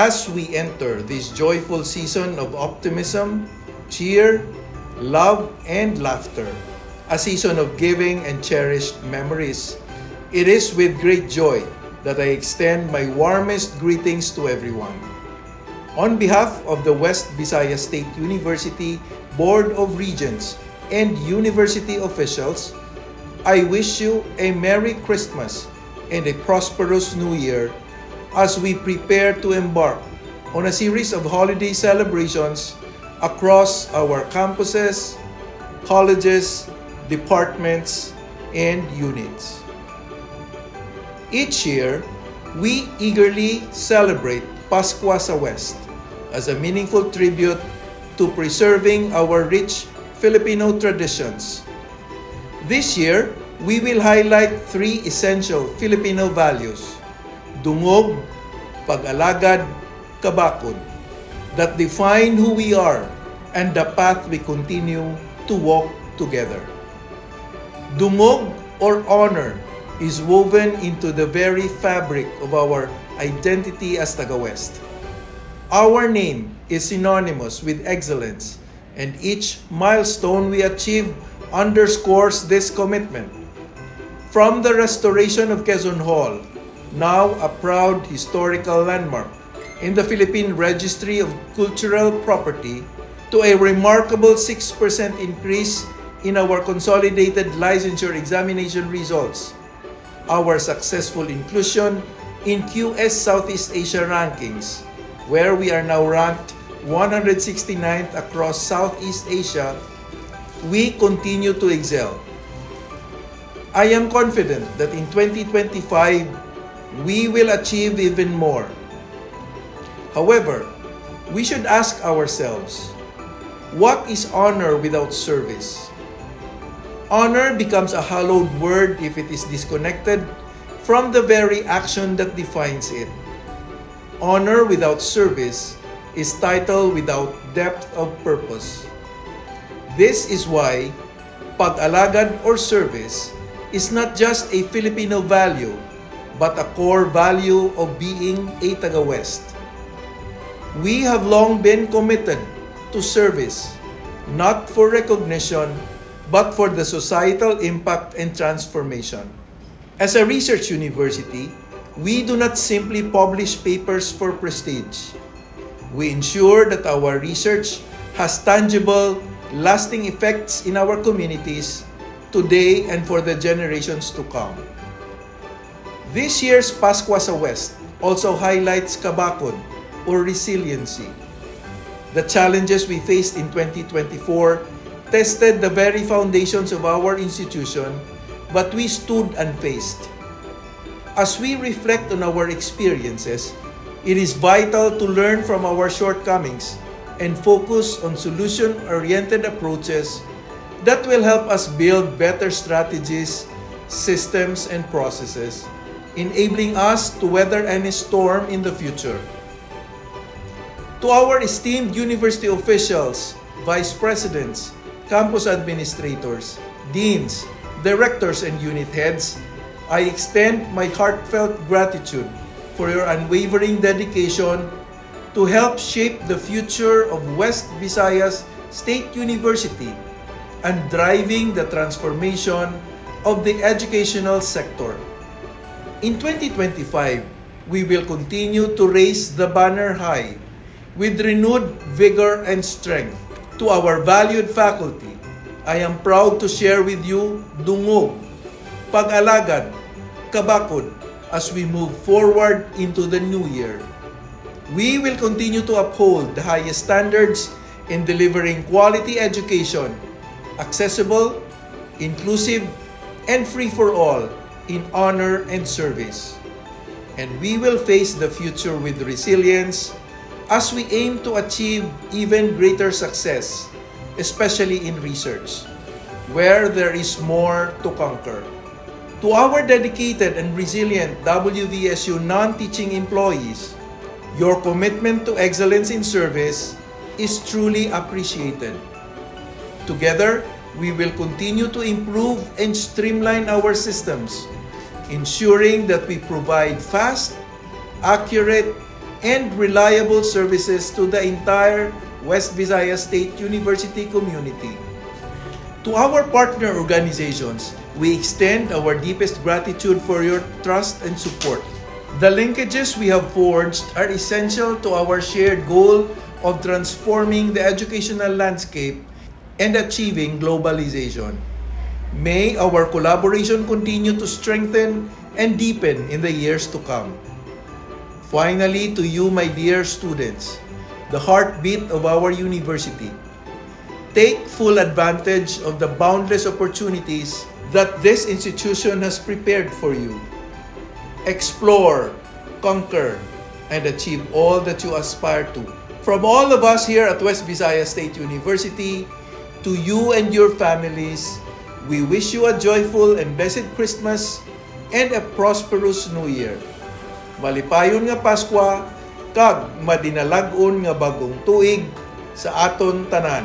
as we enter this joyful season of optimism, cheer, love, and laughter, a season of giving and cherished memories, it is with great joy that I extend my warmest greetings to everyone. On behalf of the West Visayas State University Board of Regents and university officials, I wish you a Merry Christmas and a prosperous New Year as we prepare to embark on a series of holiday celebrations across our campuses, colleges, departments, and units. Each year, we eagerly celebrate Paskwa sa West as a meaningful tribute to preserving our rich Filipino traditions. This year, we will highlight three essential Filipino values: dungog, pag-alagad, kabakod, that define who we are and the path we continue to walk together. Dungog, or honor, is woven into the very fabric of our identity as Taga-West. Our name is synonymous with excellence, and each milestone we achieve underscores this commitment. From the restoration of Quezon Hall, now a proud historical landmark in the Philippine Registry of Cultural Property, to a remarkable 6% increase in our consolidated licensure examination results, our successful inclusion in QS Southeast Asia rankings, where we are now ranked 169th across Southeast Asia, we continue to excel. I am confident that in 2025, we will achieve even more. However, we should ask ourselves, what is honor without service? Honor becomes a hallowed word if it is disconnected from the very action that defines it. Honor without service is title without depth of purpose. This is why pag-alagad or service is not just a Filipino value, but a core value of being a Taga-West. We have long been committed to service, not for recognition, but for the societal impact and transformation. As a research university, we do not simply publish papers for prestige. We ensure that our research has tangible, lasting effects in our communities today and for the generations to come. This year's Paskwa sa West also highlights kabakod, or resiliency. The challenges we faced in 2024 tested the very foundations of our institution, but we stood unfazed. As we reflect on our experiences, it is vital to learn from our shortcomings and focus on solution-oriented approaches that will help us build better strategies, systems, and processes, enabling us to weather any storm in the future. To our esteemed university officials, vice presidents, campus administrators, deans, directors, and unit heads, I extend my heartfelt gratitude for your unwavering dedication to help shape the future of West Visayas State University and driving the transformation of the educational sector. In 2025, we will continue to raise the banner high with renewed vigor and strength. To our valued faculty, I am proud to share with you dungog, pag-alagad, kabakod as we move forward into the new year. We will continue to uphold the highest standards in delivering quality education, accessible, inclusive, and free for all in honor and service. And we will face the future with resilience as we aim to achieve even greater success, especially in research, where there is more to conquer. To our dedicated and resilient WVSU non-teaching employees, your commitment to excellence in service is truly appreciated. Together, we will continue to improve and streamline our systems, ensuring that we provide fast, accurate, and reliable services to the entire West Visayas State University community. To our partner organizations, we extend our deepest gratitude for your trust and support. The linkages we have forged are essential to our shared goal of transforming the educational landscape and achieving globalization. May our collaboration continue to strengthen and deepen in the years to come. Finally, to you, my dear students, the heartbeat of our university, take full advantage of the boundless opportunities that this institution has prepared for you. Explore, conquer, and achieve all that you aspire to. From all of us here at West Visayas State University, to you and your families, we wish you a joyful and blessed Christmas and a prosperous New Year. Malipayon nga Paskwa, kag madinalag-on nga bagong tuig sa aton tanan.